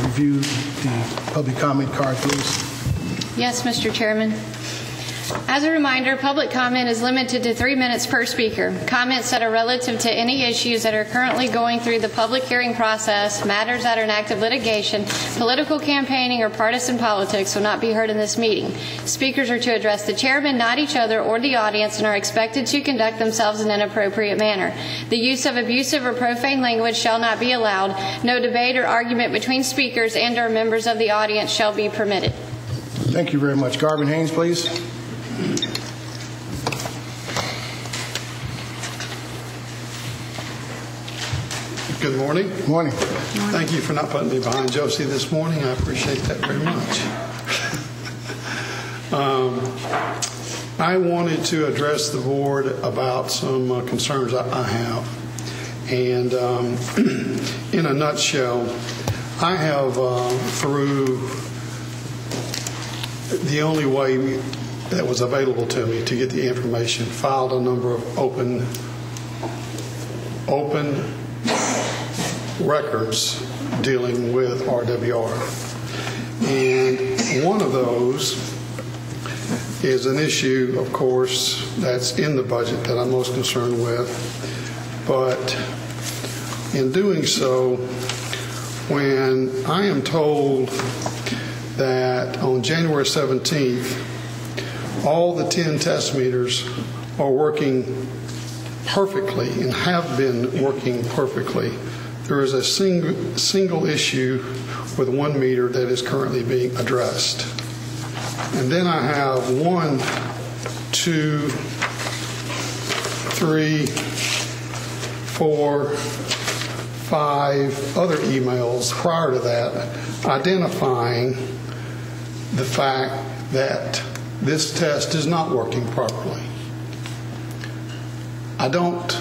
review the public comment card, please? Yes, Mr. Chairman. As a reminder, public comment is limited to 3 minutes per speaker. Comments that are relative to any issues that are currently going through the public hearing process, matters that are in active litigation, political campaigning, or partisan politics will not be heard in this meeting. Speakers are to address the chairman, not each other or the audience, and are expected to conduct themselves in an appropriate manner. The use of abusive or profane language shall not be allowed. No debate or argument between speakers and/or members of the audience shall be permitted. Thank you very much. Garvin Haynes, please. Good morning. Good morning. Thank you for not putting me behind Josie this morning. I appreciate that very much. I wanted to address the board about some concerns I have. And in a nutshell, I have, through the only way that was available to me to get the information, filed a number of open records dealing with RWR. And one of those is an issue, of course, that's in the budget that I'm most concerned with. But in doing so, when I am told that on January 17th, all the 10 test meters are working perfectly and have been working perfectly, there is a single issue with one meter that is currently being addressed. And then I have 1, 2, 3, 4, 5 other emails prior to that identifying the fact that this test is not working properly. I don't,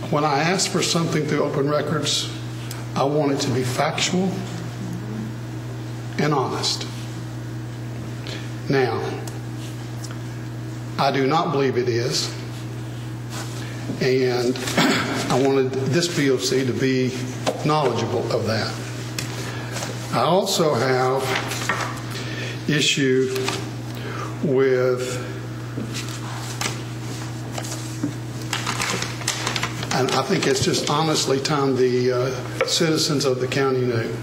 when I ask for something through open records, I want it to be factual and honest. Now, I do not believe it is, and I wanted this BOC to be knowledgeable of that. I also have issue with, and I think it's just honestly time the citizens of the county knew.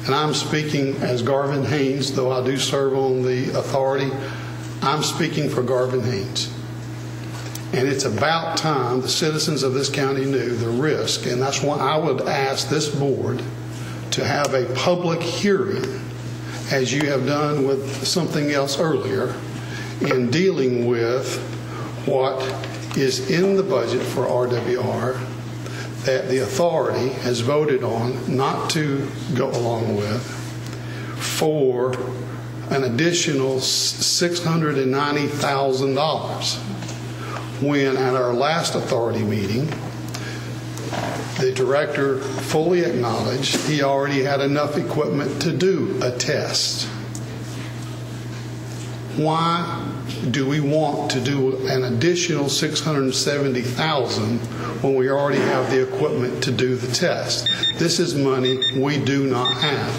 And I'm speaking as Garvin Haynes, though I do serve on the authority. I'm speaking for Garvin Haynes. And it's about time the citizens of this county knew the risk, and that's why I would ask this board to have a public hearing, as you have done with something else earlier, in dealing with what is in the budget for RWR that the authority has voted on not to go along with for an additional $690,000, when at our last authority meeting, the director fully acknowledged he already had enough equipment to do a test. Why do we want to do an additional $670,000 when we already have the equipment to do the test? This is money we do not have.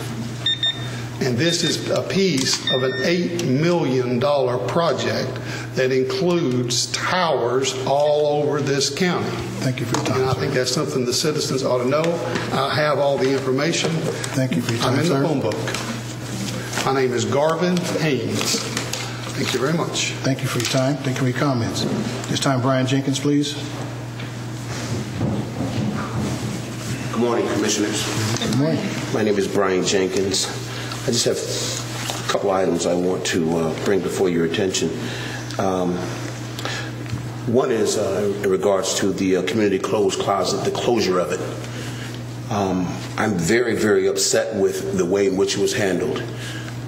And this is a piece of an $8 million project that includes towers all over this county. Thank you for your time, and I think that's something the citizens ought to know. I have all the information. Thank you for your time, I'm in sir. the phone book. My name is Garvin Haynes. Thank you very much. Thank you for your time. Thank you for your comments. This time, Brian Jenkins, please. Good morning, Commissioners. Good morning. My name is Brian Jenkins. I just have a couple items I want to bring before your attention. One is in regards to the community clothes closet, the closure of it. I'm very, very upset with the way in which it was handled.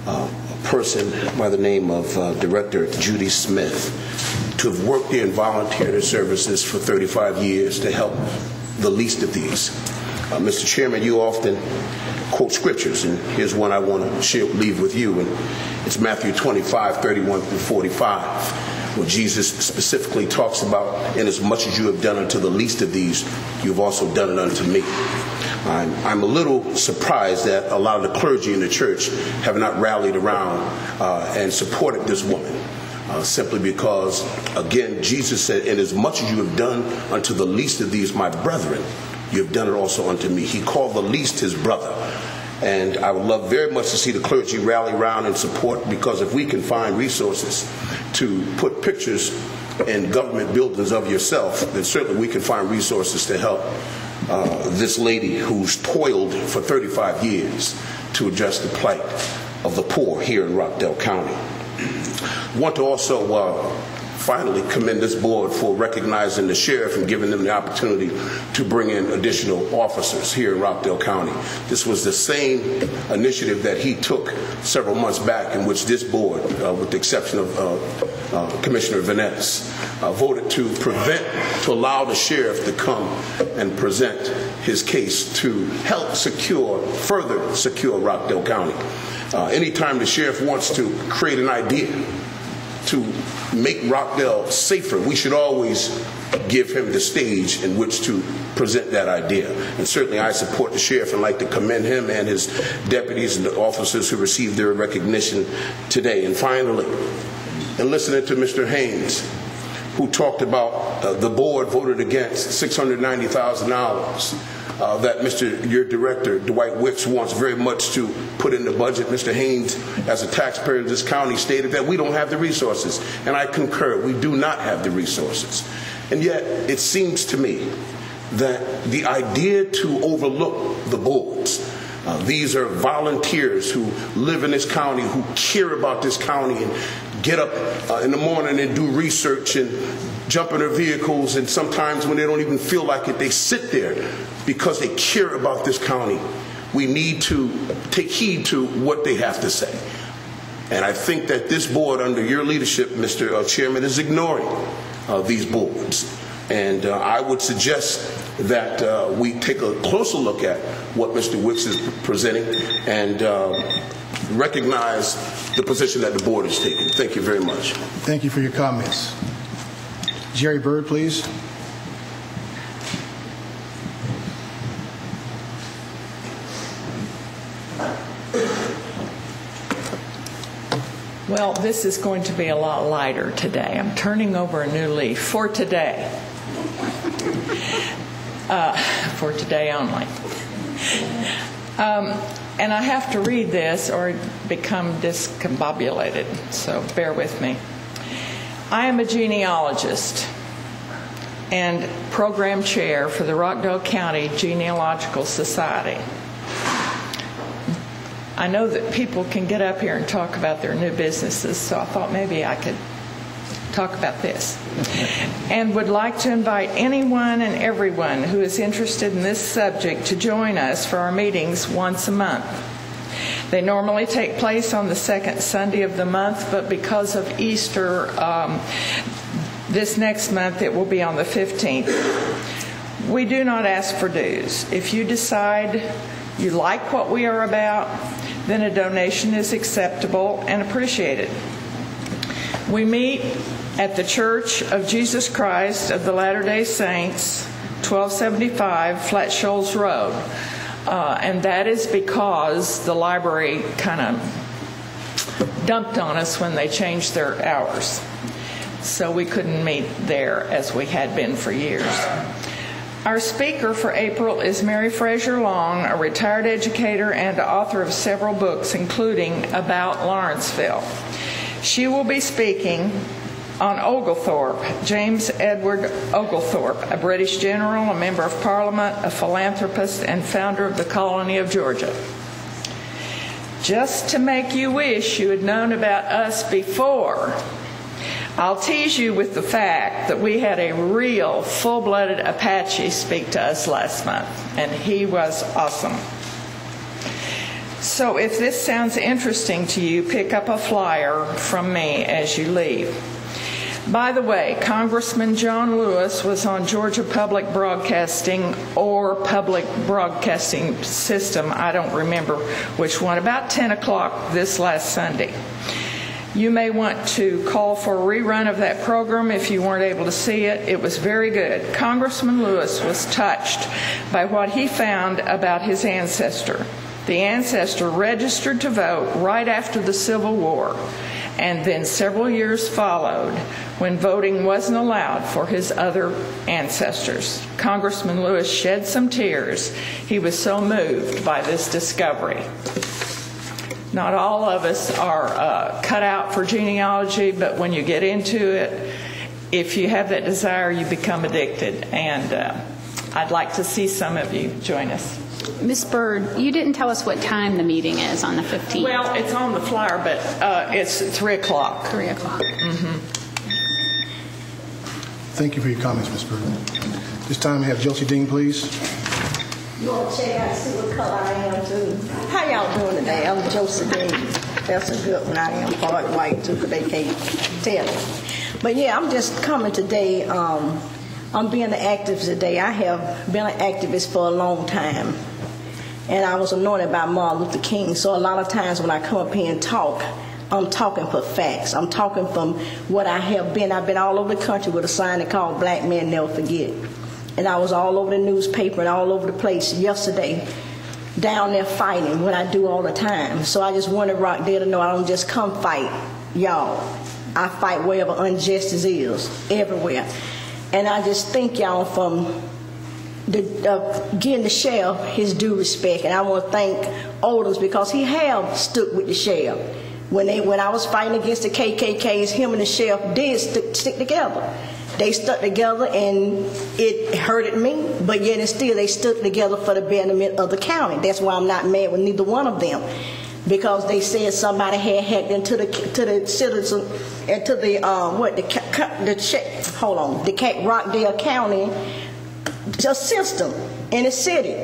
A person by the name of Director Judy Smith, to have worked there and volunteered her services for 35 years to help the least of these. Mr. Chairman, you often quote scriptures, and here's one I want to leave with you, and it's Matthew 25:31 through 45. where Jesus specifically talks about, in as much as you have done unto the least of these, you've also done it unto me. I'm a little surprised that a lot of the clergy in the church have not rallied around and supported this woman. Simply because, again, Jesus said, in as much as you have done unto the least of these, my brethren, you have done it also unto me. He called the least his brother. And I would love very much to see the clergy rally around and support, because if we can find resources to put pictures in government buildings of yourself, then certainly we can find resources to help this lady who's toiled for 35 years to address the plight of the poor here in Rockdale County. I want to also finally commend this board for recognizing the sheriff and giving them the opportunity to bring in additional officers here in Rockdale County. This was the same initiative that he took several months back, in which this board, with the exception of Commissioner Vaness, voted to allow the sheriff to come and present his case to help further secure Rockdale County. Anytime the sheriff wants to create an idea to make Rockdale safer, we should always give him the stage in which to present that idea. And certainly I support the sheriff and like to commend him and his deputies and the officers who received their recognition today. And finally, in listening to Mr. Haynes, who talked about the board voted against $690,000 that your director, Dwight Wicks, wants very much to put in the budget. Mr. Haynes, as a taxpayer in this county, stated that we don't have the resources. And I concur, we do not have the resources. And yet, it seems to me that the idea to overlook the boards, these are volunteers who live in this county, who care about this county and get up in the morning and do research and jump in their vehicles, and sometimes when they don't even feel like it, they sit there because they care about this county. We need to take heed to what they have to say. And I think that this board, under your leadership, Mr. Chairman, is ignoring these boards. And I would suggest that we take a closer look at what Mr. Wicks is presenting and recognize the position that the board is taking. Thank you very much. Thank you for your comments. Jerry Bird, please. Well, this is going to be a lot lighter today. I'm turning over a new leaf for today. For today only. And I have to read this or become discombobulated, so bear with me. I am a genealogist and program chair for the Rockdale County Genealogical Society. I know that people can get up here and talk about their new businesses, so I thought maybe I could talk about this. And would like to invite anyone and everyone who is interested in this subject to join us for our meetings once a month. They normally take place on the second Sunday of the month, but because of Easter this next month, it will be on the 15th. We do not ask for dues. If you decide you like what we are about, then a donation is acceptable and appreciated. We meet at the Church of Jesus Christ of the Latter-day Saints, 1275 Flat Shoals Road. And that is because the library kind of dumped on us when they changed their hours. So we couldn't meet there as we had been for years. Our speaker for April is Mary Fraser Long, a retired educator and author of several books, including About Lawrenceville. She will be speaking on Oglethorpe, James Edward Oglethorpe, a British general, a member of Parliament, a philanthropist, and founder of the colony of Georgia. Just to make you wish you had known about us before, I'll tease you with the fact that we had a real full-blooded Apache speak to us last month, and he was awesome. So if this sounds interesting to you, pick up a flyer from me as you leave. By the way, Congressman John Lewis was on Georgia Public Broadcasting or Public Broadcasting System, I don't remember which one, about 10 o'clock this last Sunday. You may want to call for a rerun of that program if you weren't able to see it. It was very good. Congressman Lewis was touched by what he found about his ancestor. The ancestor registered to vote right after the Civil War, and then several years followed when voting wasn't allowed for his other ancestors. Congressman Lewis shed some tears. He was so moved by this discovery. Not all of us are cut out for genealogy, but when you get into it, if you have that desire, you become addicted. And I'd like to see some of you join us. Ms. Bird, you didn't tell us what time the meeting is on the 15th. Well, it's on the flyer, but it's 3 o'clock. 3 o'clock. Mm-hmm. Thank you for your comments, Ms. Bird. This time we have Josie Dean, please. You want to check out and see what color I am, too. How y'all doing today? I'm Josie Dean. That's a good one. I am part white, too, because they can't tell. But, yeah, I'm just coming today. I'm being an activist today. I have been an activist for a long time. And I was anointed by Martin Luther King. So a lot of times when I come up here and talk, I'm talking for facts. I'm talking from what I have been. I've been all over the country with a sign that called Black Men Never Forget. And I was all over the newspaper and all over the place yesterday down there fighting, what I do all the time. So I just wanted Rockdale to know I don't just come fight y'all. I fight wherever injustice is, everywhere. And I just thank y'all from getting the sheriff his due respect. And I want to thank Oldham's because he have stood with the sheriff. When I was fighting against the KKKs, him and the sheriff did stick together. They stuck together, and it hurted me, but yet and still they stood together for the betterment of the county. That's why I'm not mad with neither one of them, because they said somebody had hacked into the citizen, into the Rockdale County system in the city.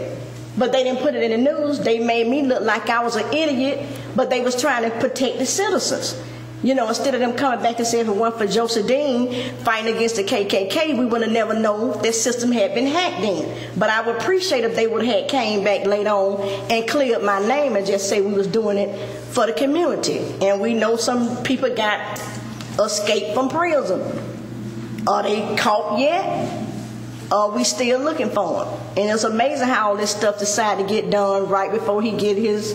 But they didn't put it in the news. They made me look like I was an idiot, but they was trying to protect the citizens. You know, instead of them coming back and saying if it weren't for Josie Dean fighting against the KKK, we would have never known this system had been hacked in. But I would appreciate if they would have came back later on and cleared my name and just say we was doing it for the community. And we know some people got escaped from prison. Are they caught yet? Are we still looking for them? And it's amazing how all this stuff decided to get done right before he get his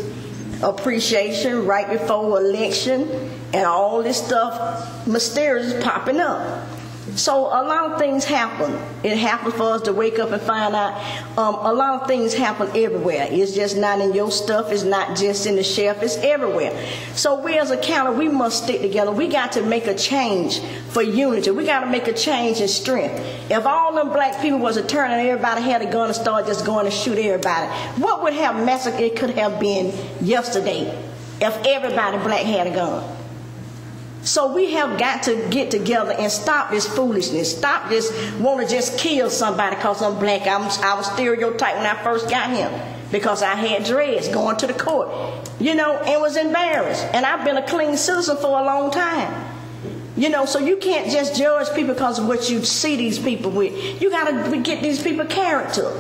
appreciation, right before election, and all this stuff mysterious popping up. So a lot of things happen. It happens for us to wake up and find out. A lot of things happen everywhere. It's just not in your stuff. It's not just in the sheriff. It's everywhere. So we as a county, we must stick together. We got to make a change for unity. We got to make a change in strength. If all them black people was to turn and everybody had a gun and start just going to shoot everybody, what would have massacre it could have been yesterday if everybody black had a gun? So we have got to get together and stop this foolishness. Stop this want to just kill somebody because I'm black. I was stereotyped when I first got here because I had dreads going to the court, you know, and was embarrassed. And I've been a clean citizen for a long time. You know, so you can't just judge people because of what you see these people with. You got to get these people character.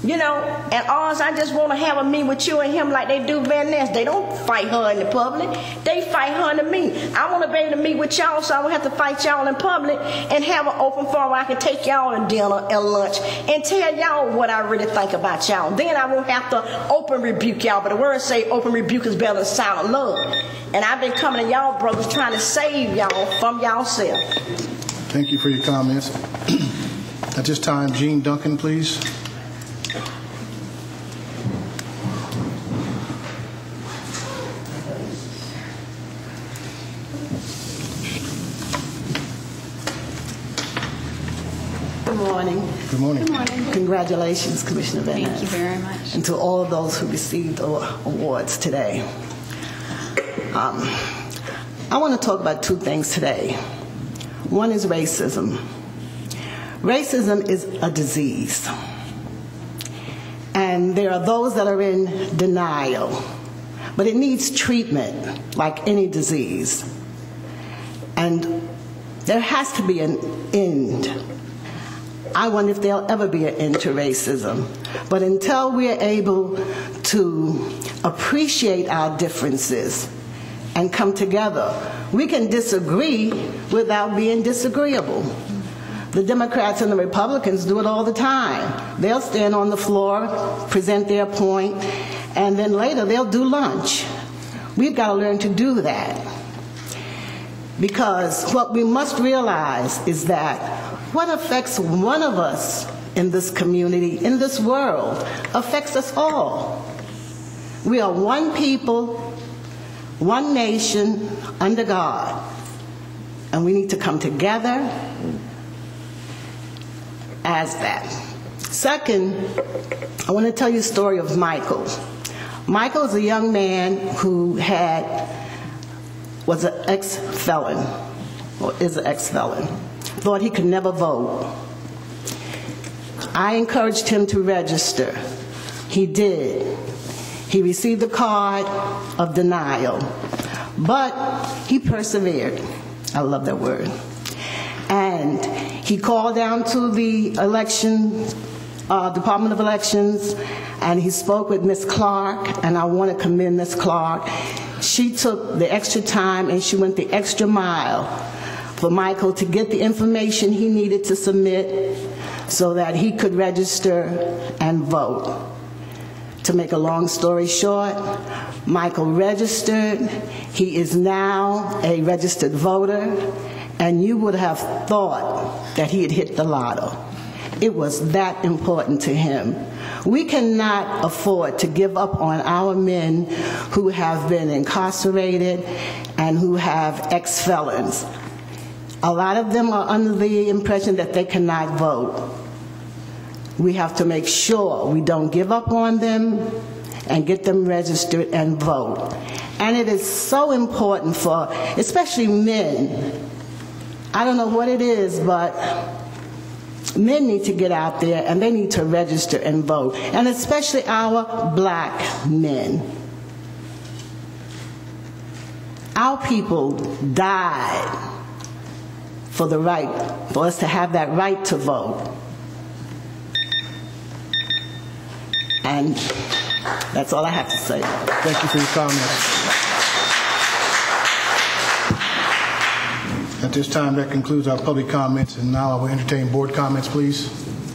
You know, and ours, I just want to have a meet with you and him like they do Van Ness. They don't fight her in the public. They fight her in the meet. I want to be able to meet with y'all so I don't have to fight y'all in public and have an open forum where I can take y'all to dinner and lunch and tell y'all what I really think about y'all. Then I won't have to open rebuke y'all, but the words say open rebuke is better than silent love. And I've been coming to y'all brothers trying to save y'all from y'allself. Thank you for your comments. At this time, Gene Duncan, please. Good morning. Good morning. Good morning. Congratulations, Commissioner Van Ness. Thank you very much. And to all of those who received awards today. I want to talk about two things today. One is racism. Racism is a disease. And there are those that are in denial. But it needs treatment like any disease. And there has to be an end. I wonder if there'll ever be an end to racism. But until we're able to appreciate our differences and come together. We can disagree without being disagreeable. The Democrats and the Republicans do it all the time. They'll stand on the floor, present their point, and then later they'll do lunch. We've got to learn to do that. Because what we must realize is that what affects one of us in this community, in this world, affects us all. We are one people, one nation, under God. And we need to come together as that. Second, I want to tell you a story of Michael. Michael is a young man who was an ex-felon, or is an ex-felon, thought he could never vote. I encouraged him to register. He did. He received the card of denial, but he persevered. I love that word. And he called down to the Department of Elections, and he spoke with Ms. Clark, and I want to commend Ms. Clark. She took the extra time and she went the extra mile for Michael to get the information he needed to submit so that he could register and vote. To make a long story short, Michael registered. He is now a registered voter, and you would have thought that he had hit the lotto. It was that important to him. We cannot afford to give up on our men who have been incarcerated and who have ex-felons. A lot of them are under the impression that they cannot vote. We have to make sure we don't give up on them and get them registered and vote. And it is so important for, especially men. I don't know what it is, but men need to get out there and they need to register and vote, and especially our black men. Our people died for us to have that right to vote. And that's all I have to say. Thank you for your comments. At this time, that concludes our public comments, and now I will entertain board comments, please.